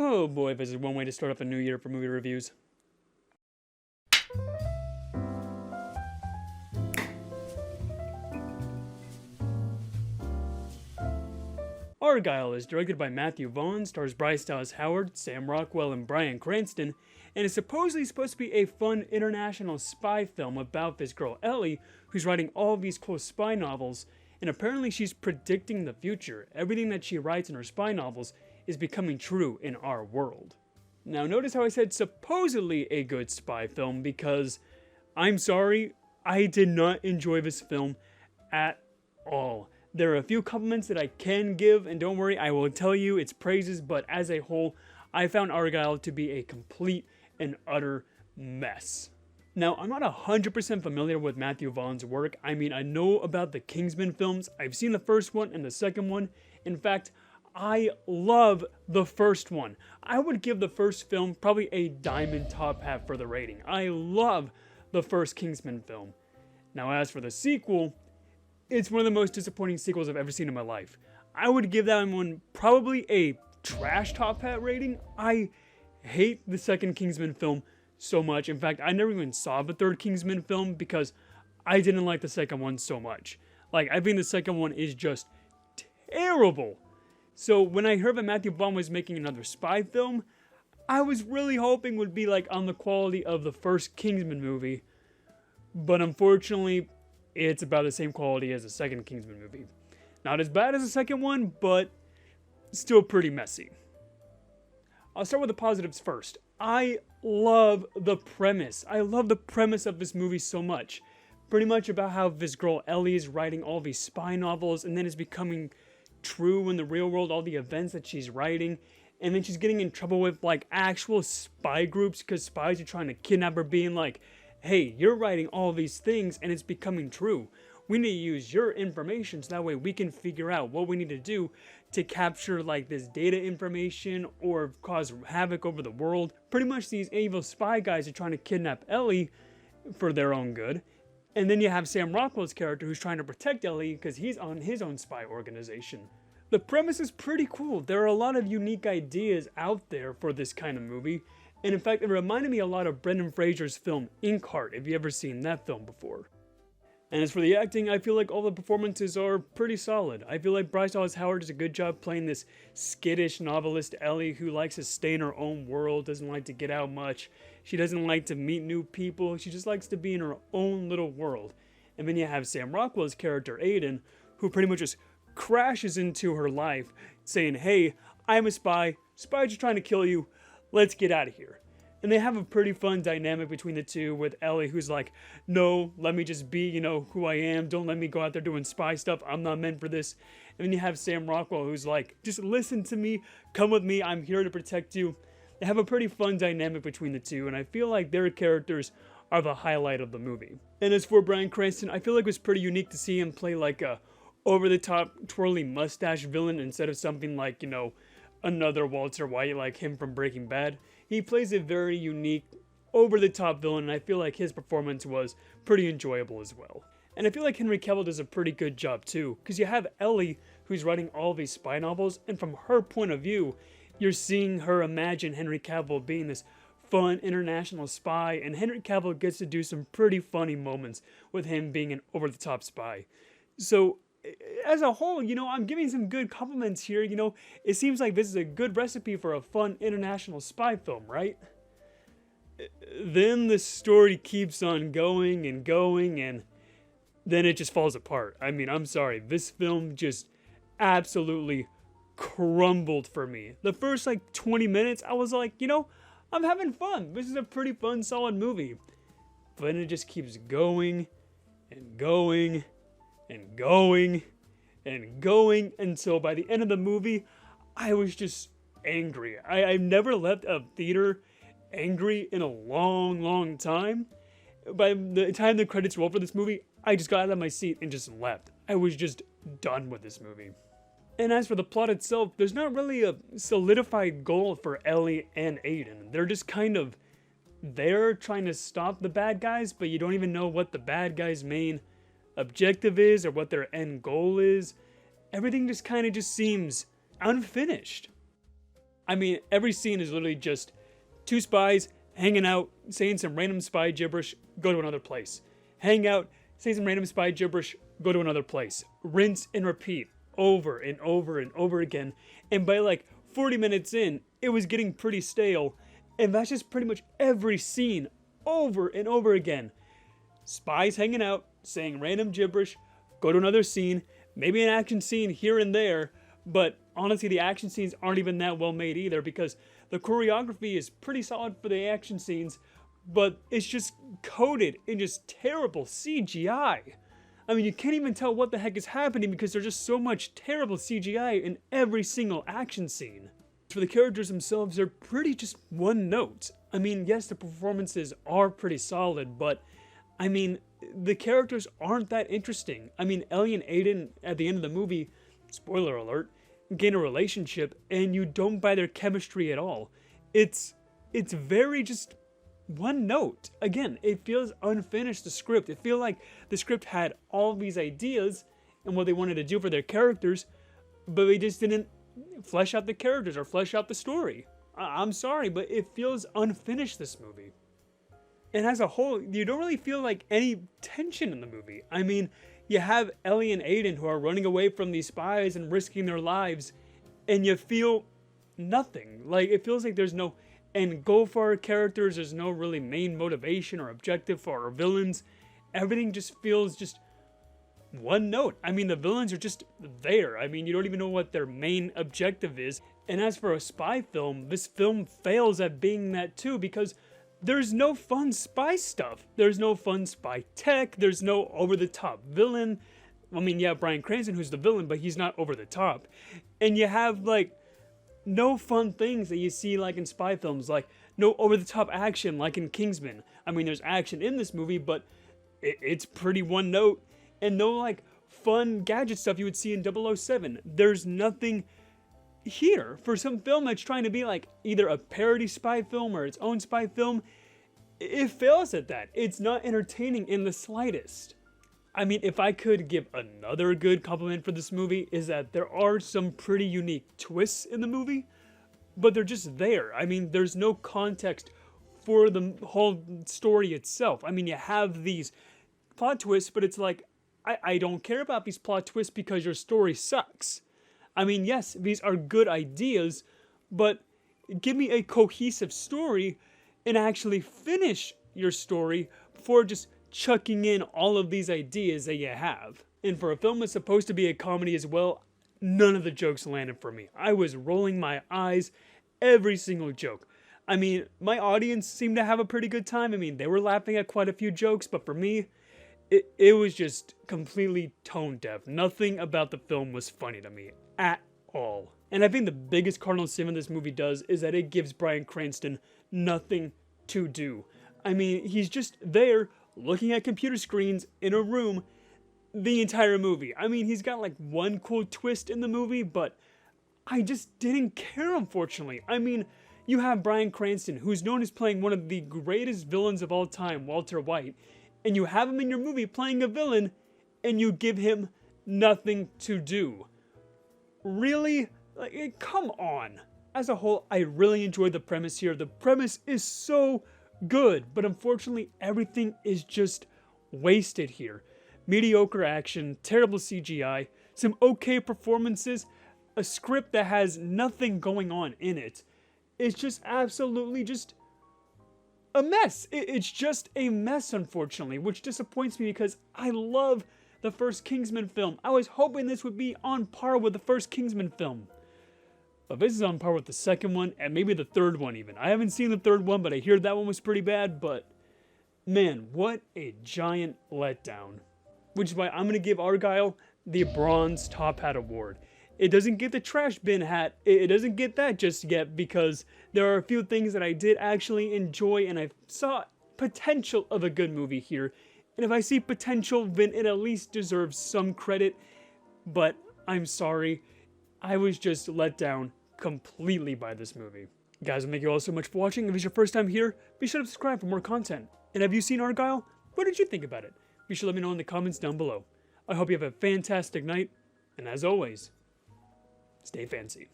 Oh boy, this is one way to start off a new year for movie reviews. Argylle is directed by Matthew Vaughn, stars Bryce Dallas Howard, Sam Rockwell, and Bryan Cranston, and is supposedly supposed to be a fun international spy film about this girl Ellie, who's writing all these cool spy novels, and apparently she's predicting the future. Everything that she writes in her spy novels is becoming true in our world. Now notice how I said supposedly a good spy film, because I'm sorry, I did not enjoy this film at all. There are a few compliments that I can give, and don't worry, I will tell you its praises, but as a whole, I found Argylle to be a complete and utter mess. Now, I'm not 100% familiar with Matthew Vaughn's work. I mean, I know about the Kingsman films. I've seen the first one and the second one. In fact, I love the first one. I would give the first film probably a diamond top half for the rating. I love the first Kingsman film. Now, as for the sequel, it's one of the most disappointing sequels I've ever seen in my life. I would give that one probably a trash top hat rating. I hate the second Kingsman film so much. In fact, I never even saw the third Kingsman film because I didn't like the second one so much. Like, I think the second one is just terrible. So when I heard that Matthew Vaughn was making another spy film, I was really hoping it would be like on the quality of the first Kingsman movie. But unfortunately, it's about the same quality as the second Kingsman movie. Not as bad as the second one, but still pretty messy. I'll start with the positives first. I love the premise. I love the premise of this movie so much. Pretty much about how this girl Ellie is writing all these spy novels, and then it's becoming true in the real world, all the events that she's writing, and then she's getting in trouble with like actual spy groups because spies are trying to kidnap her, being like, hey, you're writing all these things and it's becoming true. We need to use your information so that way we can figure out what we need to do to capture like this data information or cause havoc over the world. Pretty much these evil spy guys are trying to kidnap Ellie for their own good. And then you have Sam Rockwell's character who's trying to protect Ellie because he's on his own spy organization. The premise is pretty cool. There are a lot of unique ideas out there for this kind of movie. And in fact, it reminded me a lot of Brendan Fraser's film Inkheart, if you've ever seen that film before. And as for the acting, I feel like all the performances are pretty solid. I feel like Bryce Dallas Howard does a good job playing this skittish novelist Ellie who likes to stay in her own world, doesn't like to get out much. She doesn't like to meet new people, she just likes to be in her own little world. And then you have Sam Rockwell's character Aiden, who pretty much just crashes into her life, saying, hey, I'm a spy, spies are trying to kill you, let's get out of here. And they have a pretty fun dynamic between the two with Ellie who's like, no, let me just be, who I am. Don't let me go out there doing spy stuff. I'm not meant for this. And then you have Sam Rockwell who's like, just listen to me. Come with me. I'm here to protect you. They have a pretty fun dynamic between the two. And I feel like their characters are the highlight of the movie. And as for Bryan Cranston, I feel like it was pretty unique to see him play like a over-the-top twirly mustache villain instead of something like, another Walter White like him from Breaking Bad. He plays a very unique, over-the-top villain, and I feel like his performance was pretty enjoyable as well. And I feel like Henry Cavill does a pretty good job too, because you have Ellie who's writing all these spy novels, and from her point of view, you're seeing her imagine Henry Cavill being this fun international spy, and Henry Cavill gets to do some pretty funny moments with him being an over-the-top spy. So as a whole, I'm giving some good compliments here. It seems like this is a good recipe for a fun international spy film, right? Then the story keeps on going, and then it just falls apart. I mean, I'm sorry. This film just absolutely crumbled for me. The first 20 minutes, I was like, I'm having fun. This is a pretty fun, solid movie. But then it just keeps going and going and going and going until by the end of the movie, I was just angry. I've never left a theater angry in a long, long time. By the time the credits rolled for this movie, I just got out of my seat and just left. I was just done with this movie. And as for the plot itself, there's not really a solidified goal for Ellie and Aiden. They're just kind of there trying to stop the bad guys, but you don't even know what the bad guys' main objective is or what their end goal is. Everything just kind of seems unfinished. I mean, every scene is literally just two spies hanging out, saying some random spy gibberish, go to another place. Hang out, say some random spy gibberish, go to another place. Rinse and repeat over and over and over again. And by like 40 minutes in, it was getting pretty stale. And that's just pretty much every scene over and over again. Spies hanging out, saying random gibberish, go to another scene, maybe an action scene here and there, but honestly the action scenes aren't even that well made either, because the choreography is pretty solid for the action scenes, but it's just coated in just terrible CGI. I mean, you can't even tell what the heck is happening because there's just so much terrible CGI in every single action scene. For the characters themselves, they're pretty just one note. I mean, yes, the performances are pretty solid, but I mean, the characters aren't that interesting. I mean, Ellie and Aiden, at the end of the movie, spoiler alert, gain a relationship, and you don't buy their chemistry at all. It's very just one note. Again, it feels unfinished, the script. It feels like the script had all these ideas and what they wanted to do for their characters, but they just didn't flesh out the characters or flesh out the story. I'm sorry, but it feels unfinished, this movie. And as a whole, you don't really feel like any tension in the movie. I mean, you have Ellie and Aiden who are running away from these spies and risking their lives, and you feel nothing. Like, it feels like there's no end goal for our characters, there's no really main motivation or objective for our villains. Everything just feels just one note. I mean, the villains are just there. I mean, you don't even know what their main objective is. And as for a spy film, this film fails at being that too, because there's no fun spy stuff. There's no fun spy tech. There's no over-the-top villain. I mean, yeah, Bryan Cranston, who's the villain, but he's not over-the-top. And you have, like, no fun things that you see, like, in spy films. Like, no over-the-top action, like in Kingsman. I mean, there's action in this movie, but it's pretty one note. And no, like, fun gadget stuff you would see in 007. There's nothing here for some film that's trying to be like either a parody spy film or its own spy film. It fails at that. It's not entertaining in the slightest. I mean, if I could give another good compliment for this movie, is that there are some pretty unique twists in the movie, but they're just there. I mean, there's no context for the whole story itself. I mean, you have these plot twists, but it's like, I don't care about these plot twists because your story sucks. I mean, yes, these are good ideas, but give me a cohesive story and actually finish your story before just chucking in all of these ideas that you have. And for a film that's supposed to be a comedy as well, none of the jokes landed for me. I was rolling my eyes every single joke. I mean, my audience seemed to have a pretty good time. I mean, they were laughing at quite a few jokes, but for me, it was just completely tone deaf. Nothing about the film was funny to me at all. And I think the biggest cardinal sin this movie does is that it gives Bryan Cranston nothing to do. I mean, he's just there looking at computer screens in a room the entire movie. I mean, he's got like one cool twist in the movie, but I just didn't care, unfortunately. I mean, you have Bryan Cranston, who's known as playing one of the greatest villains of all time, Walter White, and you have him in your movie playing a villain, and you give him nothing to do. Really? Like, come on. As a whole, I really enjoyed the premise here. The premise is so good, but unfortunately, everything is just wasted here. Mediocre action, terrible CGI, some okay performances, a script that has nothing going on in it. It's just absolutely just a mess. It's just a mess, unfortunately, which disappoints me because I love the first Kingsman film. I was hoping this would be on par with the first Kingsman film. But this is on par with the second one, and maybe the third one even. I haven't seen the third one, but I hear that one was pretty bad, but man, what a giant letdown. Which is why I'm going to give Argylle the Bronze Top Hat Award. It doesn't get the trash bin hat, it doesn't get that just yet, because there are a few things that I did actually enjoy, and I saw potential of a good movie here. And if I see potential, then it at least deserves some credit, but I'm sorry, I was just let down completely by this movie. Guys, thank you all so much for watching. If it's your first time here, be sure to subscribe for more content. And have you seen Argylle? What did you think about it? Be sure to let me know in the comments down below. I hope you have a fantastic night, and as always, stay fancy.